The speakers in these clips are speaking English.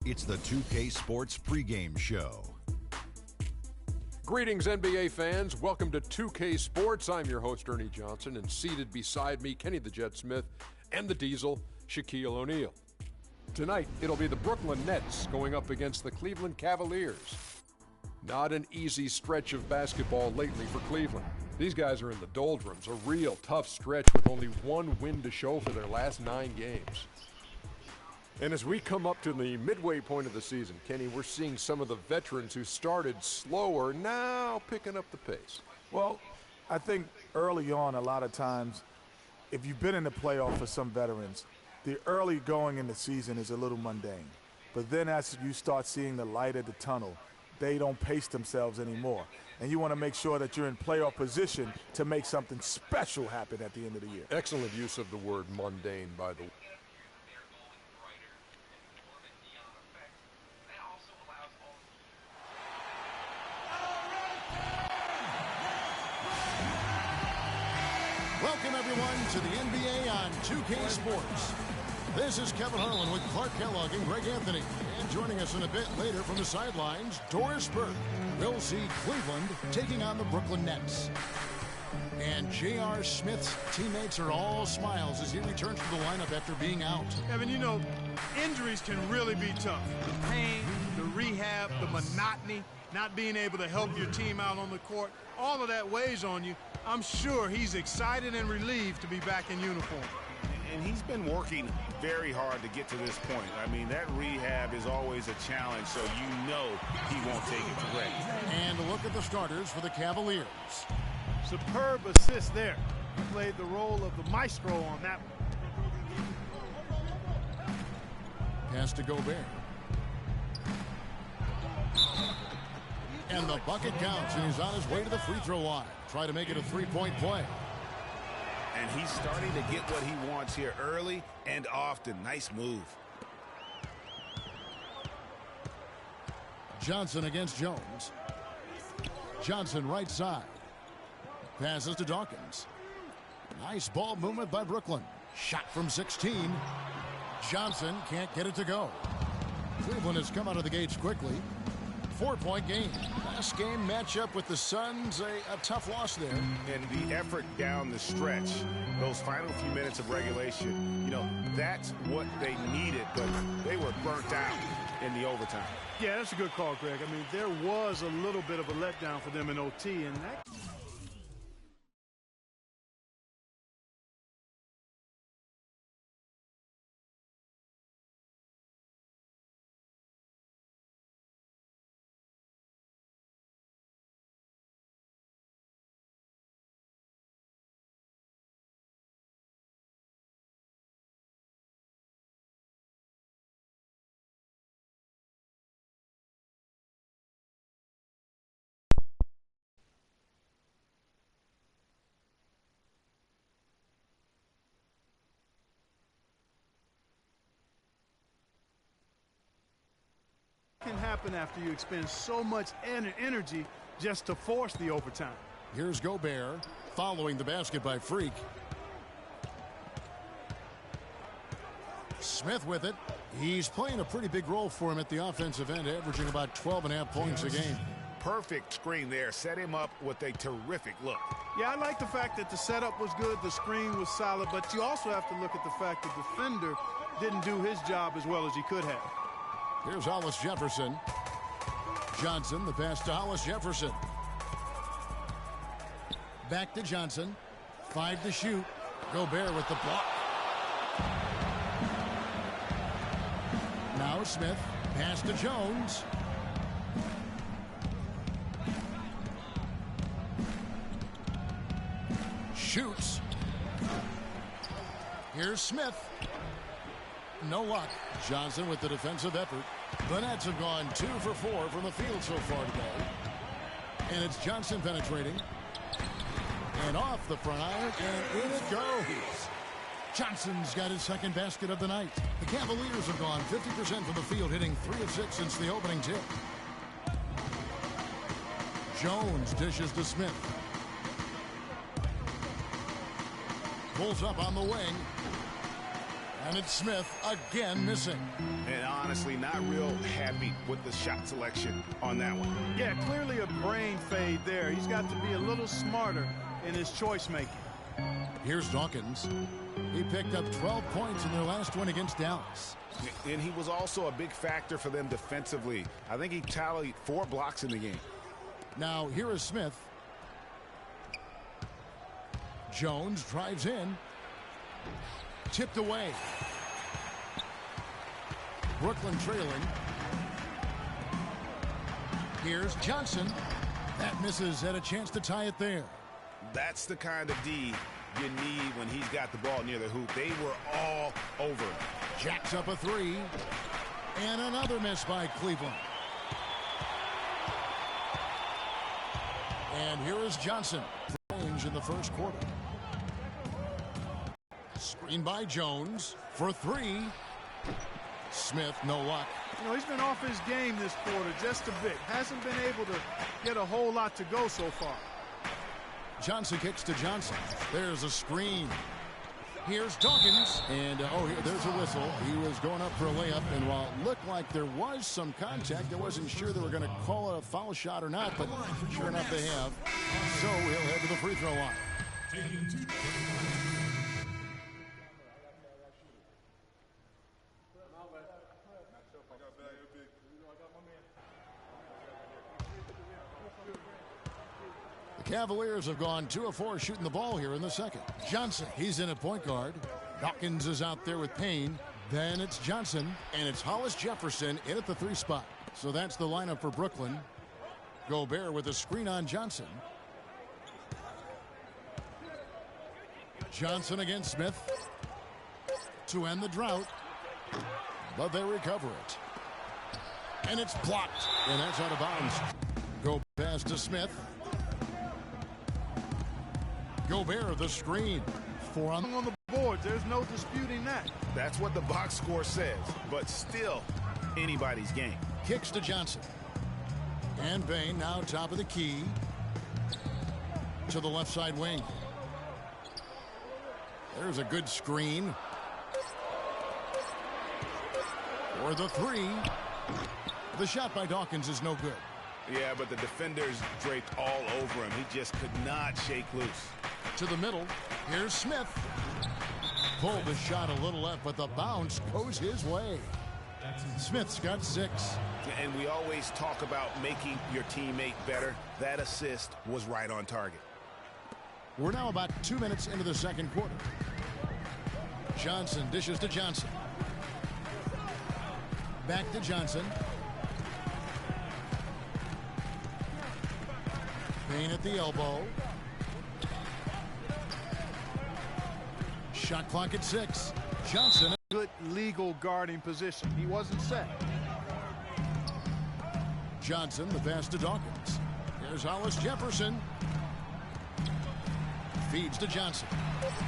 It's the 2K Sports pregame show. Greetings, NBA fans. Welcome to 2K Sports. I'm your host, Ernie Johnson, and seated beside me, Kenny the Jet Smith and the Diesel, Shaquille O'Neal. Tonight, it'll be the Brooklyn Nets going up against the Cleveland Cavaliers. Not an easy stretch of basketball lately for Cleveland. These guys are in the doldrums, a real tough stretch with only one win to show for their last 9 games. And as we come up to the midway point of the season, Kenny, we're seeing some of the veterans who started slower now picking up the pace. Well, I think early on, a lot of times, if you've been in the playoff for some veterans, the early going in the season is a little mundane. But then as you start seeing the light at the tunnel, they don't pace themselves anymore. And you want to make sure that you're in playoff position to make something special happen at the end of the year. Excellent use of the word mundane, by the way. Welcome, everyone, to the NBA on 2K Sports. This is Kevin Harlan with Clark Kellogg and Greg Anthony. And joining us in a bit later from the sidelines, Doris Burke. We'll see Cleveland taking on the Brooklyn Nets. And J.R. Smith's teammates are all smiles as he returns to the lineup after being out. Evan, you know, injuries can really be tough. The pain, the rehab, the monotony, not being able to help your team out on the court, all of that weighs on you. I'm sure he's excited and relieved to be back in uniform. And he's been working very hard to get to this point. I mean, that rehab is always a challenge, so you know he won't take it for granted. And a look at the starters for the Cavaliers. Superb assist there. He played the role of the maestro on that one. Pass to Gobert. And the bucket counts, and he's on his way to the free throw line. Try to make it a three-point play. And he's starting to get what he wants here early and often. Nice move. Johnson against Jones. Johnson right side. Passes to Dawkins. Nice ball movement by Brooklyn. Shot from 16. Johnson can't get it to go. Cleveland has come out of the gates quickly. 4-point game. Last game matchup with the Suns, a tough loss there. And the effort down the stretch, those final few minutes of regulation, you know, that's what they needed, but they were burnt out in the overtime. Yeah, that's a good call, Greg. I mean, there was a little bit of a letdown for them in OT, and that... can happen after you expend so much energy just to force the overtime. Here's Gobert following the basket by Freak. Smith with it. He's playing a pretty big role for him at the offensive end, averaging about 12.5 points a game. Perfect screen there. Set him up with a terrific look. Yeah, I like the fact that the setup was good, the screen was solid, but you also have to look at the fact the defender didn't do his job as well as he could have. Here's Hollis Jefferson. Johnson, the pass to Hollis Jefferson. Back to Johnson. 5 to shoot. Gobert with the block. Now Smith. Pass to Jones. Shoots. Here's Smith. No luck. Johnson with the defensive effort. The Nets have gone 2 for 4 from the field so far today. And it's Johnson penetrating. And off the front iron, and in it goes. Johnson's got his second basket of the night. The Cavaliers have gone 50% from the field, hitting 3 of 6 since the opening tip. Jones dishes to Smith. Pulls up on the wing. And it's Smith again missing. And honestly, not real happy with the shot selection on that one. Yeah, clearly a brain fade there. He's got to be a little smarter in his choice making. Here's Dawkins. He picked up 12 points in their last win against Dallas. And he was also a big factor for them defensively. I think he tallied 4 blocks in the game. Now here is Smith. Jones drives in. Tipped away. Brooklyn trailing. Here's Johnson. That misses. Had a chance to tie it there. That's the kind of D you need when he's got the ball near the hoop. They were all over him. Jacks up a 3. And another miss by Cleveland. And here is Johnson. Range in the first quarter. Screen by Jones for 3. Smith, no luck. You know, he's been off his game this quarter just a bit. Hasn't been able to get a whole lot to go so far. Johnson kicks to Johnson. There's a screen. Here's Dawkins. And, there's a whistle. He was going up for a layup. And while it looked like there was some contact, I wasn't sure they were going to call it a foul shot or not. But sure enough, they have. So he'll head to the free throw line. Cavaliers have gone 2 of 4 shooting the ball here in the second. Johnson, he's in at point guard. Dawkins is out there with Payne. Then it's Johnson, and it's Hollis Jefferson in at the 3 spot. So that's the lineup for Brooklyn. Gobert with a screen on Johnson. Johnson against Smith to end the drought. But they recover it. And it's blocked. And that's out of bounds. Go pass to Smith. Gobert, the screen. 4 on the board. There's no disputing that. That's what the box score says, but still anybody's game. Kicks to Johnson. And Bain now top of the key to the left side wing. There's a good screen. For the 3. The shot by Dawkins is no good. Yeah, but the defenders draped all over him. He just could not shake loose. To the middle. Here's Smith. Pulled the shot a little left, but the bounce goes his way. Smith's got 6. And we always talk about making your teammate better. That assist was right on target. We're now about 2 minutes into the second quarter. Johnson dishes to Johnson. Back to Johnson. Payne at the elbow. Shot clock at 6. Johnson. Good legal guarding position. He wasn't set. Johnson, the pass to Dawkins. Here's Hollis Jefferson. Feeds to Johnson.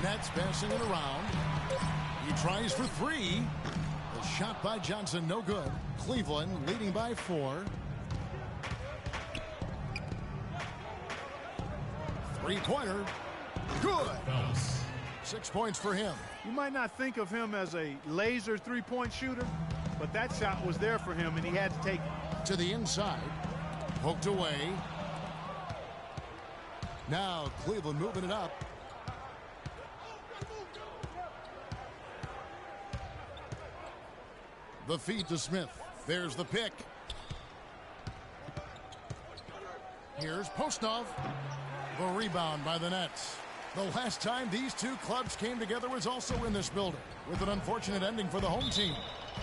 Nets passing it around. He tries for 3. The shot by Johnson, no good. Cleveland leading by 4. 3-pointer. Good. 6 points for him. You might not think of him as a laser 3-point shooter, but that shot was there for him, and he had to take it. To the inside. Poked away. Now Cleveland moving it up. The feed to Smith. There's the pick. Here's Postov. The rebound by the Nets. The last time these two clubs came together was also in this building, with an unfortunate ending for the home team.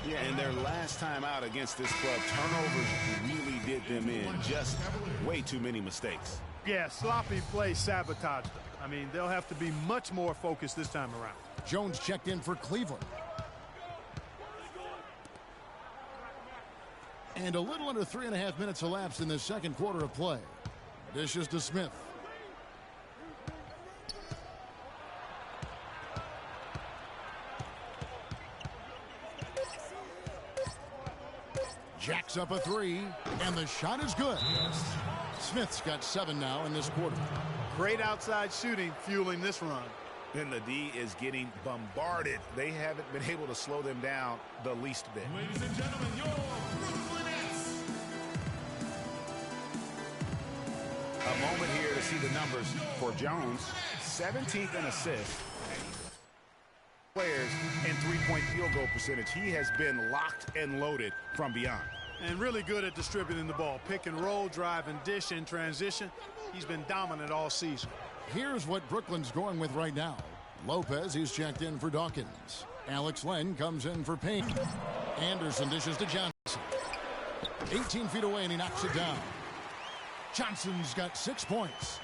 Yeah, and their last time out against this club, turnovers really did them in. Just way too many mistakes. Yeah, sloppy play sabotaged them. I mean, they'll have to be much more focused this time around. Jones checked in for Cleveland. And a little under 3.5 minutes elapsed in the second quarter of play. Dishes to Smith. Jacks up a 3, and the shot is good. Smith's got 7 now in this quarter. Great outside shooting fueling this run. And the D is getting bombarded. They haven't been able to slow them down the least bit. Ladies and gentlemen, your Brooklyn Nets. A moment here to see the numbers for Jones. 17th in assists. Players in three-point field goal percentage. He has been locked and loaded from beyond. And really good at distributing the ball. Pick and roll, drive and dish in transition. He's been dominant all season. Here's what Brooklyn's going with right now. Lopez, he's checked in for Dawkins. Alex Len comes in for Payne. Anderson dishes to Johnson. 18 feet away, and he knocks it down. Johnson's got 6 points.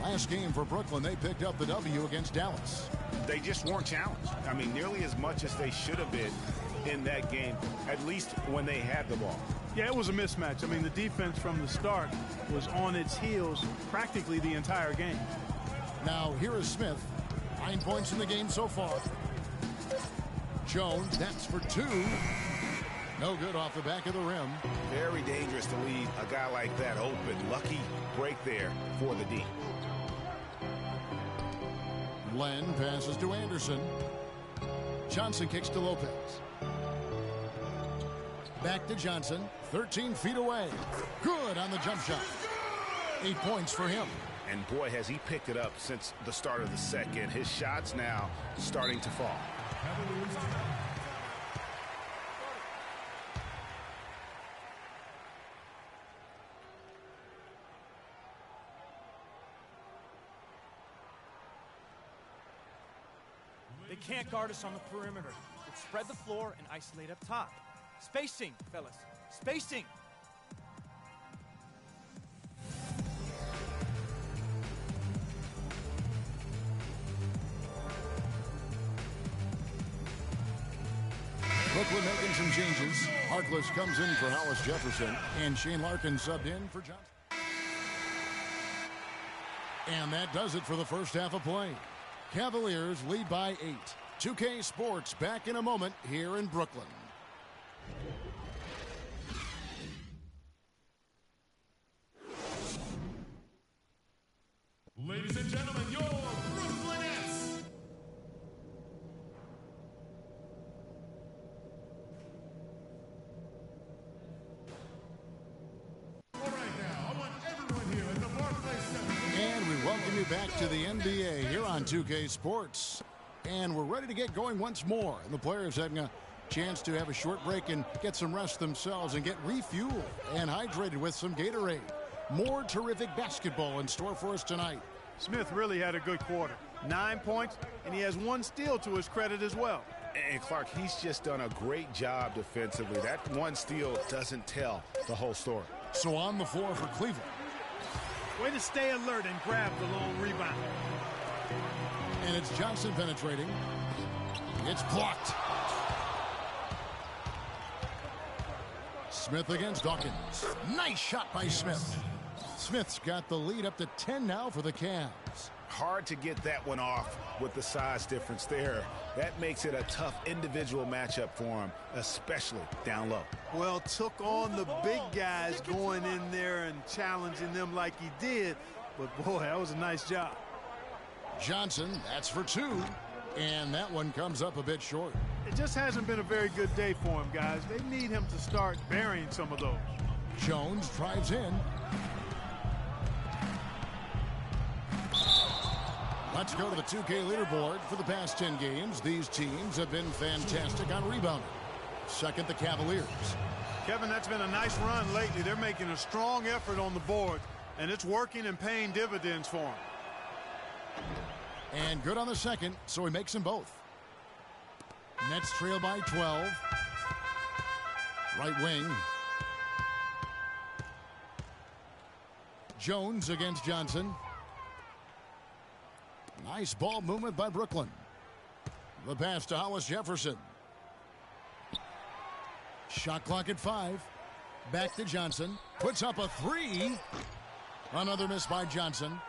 Last game for Brooklyn, they picked up the W against Dallas. They just weren't challenged. I mean, nearly as much as they should have been in that game, at least when they had the ball. Yeah, it was a mismatch. I mean, the defense from the start was on its heels practically the entire game. Now, here is Smith. 9 points in the game so far. Jones, that's for 2. No good off the back of the rim. Very dangerous to leave a guy like that open. Lucky break there for the D. Len passes to Anderson. Johnson kicks to Lopez. Back to Johnson. 13 feet away. Good on the jump shot. 8 points for him. And boy, has he picked it up since the start of the second. His shots now starting to fall. They can't guard us on the perimeter. Let's spread the floor and isolate up top. Spacing, fellas. Spacing. Brooklyn making some changes. Harkless comes in for Hollis Jefferson, and Shane Larkin subbed in for Johnson. And that does it for the first half of play. Cavaliers lead by 8. 2K Sports back in a moment here in Brooklyn. Ladies and gentlemen, your Brooklyn Nets. All right now, I want everyone here at the Barclays Center. And we welcome you back to the NBA here on 2K Sports. And we're ready to get going once more. And the players having a chance to have a short break and get some rest themselves and get refueled and hydrated with some Gatorade. More terrific basketball in store for us tonight. Smith really had a good quarter. 9 points, and he has 1 steal to his credit as well. And Clark, he's just done a great job defensively. That 1 steal doesn't tell the whole story. So on the floor for Cleveland. Way to stay alert and grab the long rebound. And it's Johnson penetrating. It's blocked. Smith against Dawkins. Nice shot by Smith. Smith's got the lead up to 10 now for the Cavs. Hard to get that one off with the size difference there. That makes it a tough individual matchup for him, especially down low. Well, took on the big guys going in there and challenging them like he did. But, boy, that was a nice job. Johnson, that's for 2. And that one comes up a bit short. It just hasn't been a very good day for him, guys. They need him to start burying some of those. Jones drives in. Let's go to the 2K leaderboard. For the past 10 games, these teams have been fantastic on rebounding. Second, the Cavaliers. Kevin, that's been a nice run lately. They're making a strong effort on the board, and it's working and paying dividends for them. And good on the second, so he makes them both. Nets trail by 12. Right wing. Jones against Johnson. Nice ball movement by Brooklyn. The pass to Hollis Jefferson. Shot clock at 5. Back to Johnson. Puts up a 3. Another miss by Johnson.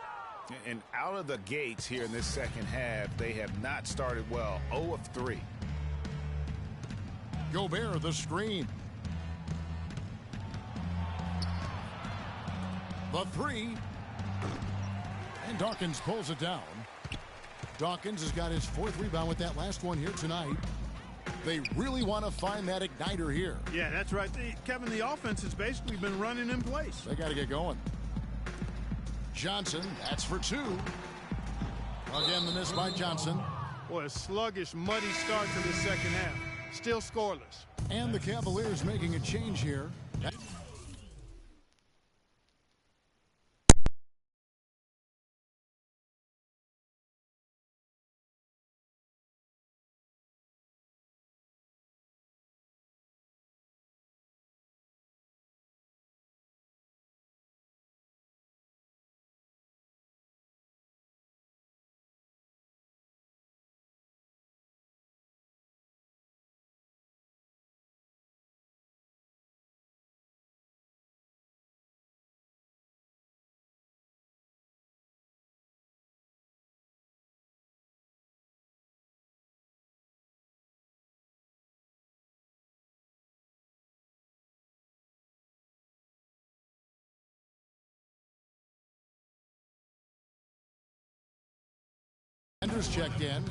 And out of the gates here in this second half, they have not started well. 0 of 3. Gobert, the screen. The 3. And Dawkins pulls it down. Dawkins has got his 4th rebound with that last one here tonight. They really want to find that igniter here. Yeah, that's right. Kevin, the offense has basically been running in place. They got to get going. Johnson, that's for 2. Again, the miss by Johnson. Boy, a sluggish, muddy start to the second half. Still scoreless. And the Cavaliers making a change here. Benders checked in.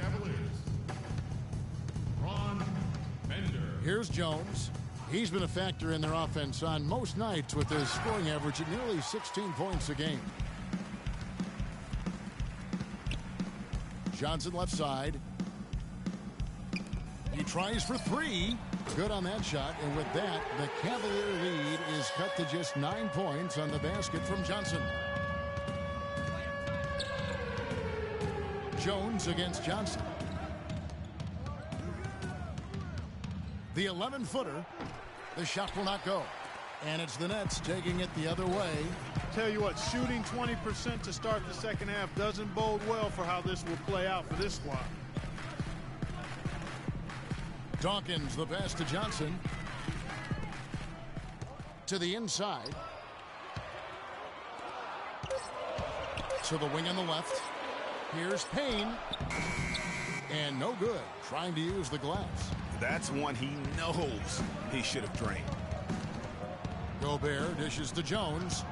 Here's Jones. He's been a factor in their offense on most nights with his scoring average at nearly 16 points a game. Johnson left side. He tries for 3. Good on that shot. And with that, the Cavalier lead is cut to just 9 points on the basket from Johnson. Jones against Johnson. The 11-footer. The shot will not go. And it's the Nets taking it the other way. Tell you what, shooting 20% to start the second half doesn't bode well for how this will play out for this squad. Dawkins, the pass to Johnson. To the inside. To the wing on the left. Here's Payne. And no good. Trying to use the glass. That's one he knows he should have drained. Gobert dishes to Jones.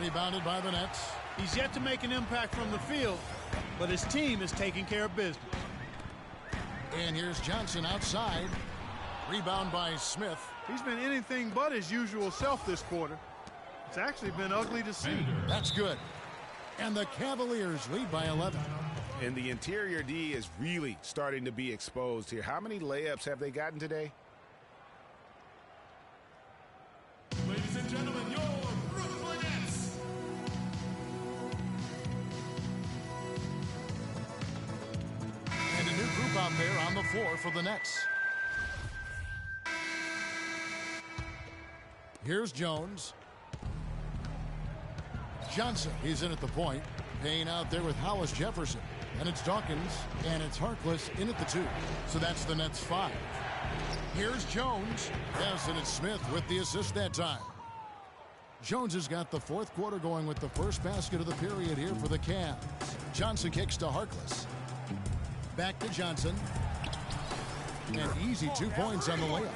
Rebounded by the Nets. He's yet to make an impact from the field, but his team is taking care of business. And here's Johnson outside. Rebound by Smith. He's been anything but his usual self this quarter. It's actually been ugly to see. That's good. And the Cavaliers lead by 11. And the interior D is really starting to be exposed here. How many layups have they gotten today? Ladies and gentlemen, your Brooklyn Nets. And a new group out there on the floor for the Nets. Here's Jones. Johnson, he's in at the point. Payne out there with Hollis Jefferson. And it's Dawkins, and it's Harkless in at the 2. So that's the Nets 5. Here's Jones. Yes, and it's Smith with the assist that time. Jones has got the 4th quarter going with the first basket of the period here for the Cavs. Johnson kicks to Harkless. Back to Johnson. And easy 2 points on the layup.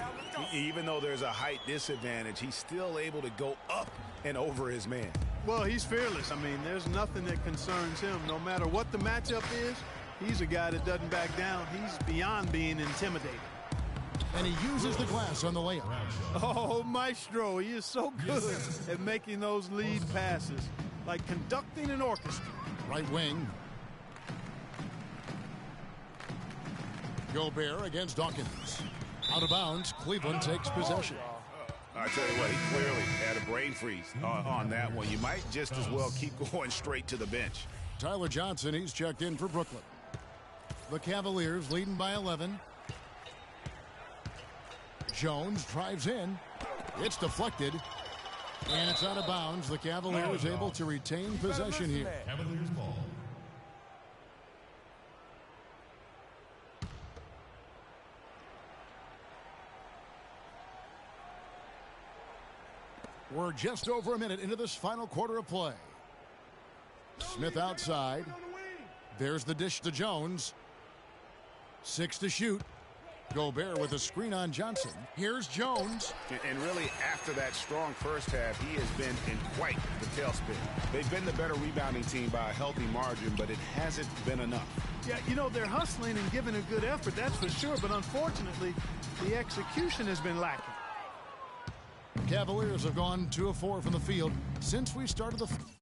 Even though there's a height disadvantage, he's still able to go up and over his man. Well, he's fearless. I mean, there's nothing that concerns him. No matter what the matchup is, he's a guy that doesn't back down. He's beyond being intimidated. And he uses the glass on the layup. Oh, Maestro, he is so good at making those lead passes, like conducting an orchestra. Right wing. Gobert against Dawkins. Out of bounds, Cleveland takes possession. I tell you what, he clearly had a brain freeze on that one. You might just as well keep going straight to the bench. Tyler Johnson, he's checked in for Brooklyn. The Cavaliers leading by 11. Jones drives in. It's deflected. And it's out of bounds. The Cavaliers able to retain possession here. Cavaliers ball. We're just over a minute into this final quarter of play. Smith outside. There's the dish to Jones. 6 to shoot. Gobert with a screen on Johnson. Here's Jones. And really, after that strong first half, he has been in quite the tailspin. They've been the better rebounding team by a healthy margin, but it hasn't been enough. Yeah, you know, they're hustling and giving a good effort, that's for sure, but unfortunately, the execution has been lacking. Cavaliers have gone 2 of 4 from the field since we started the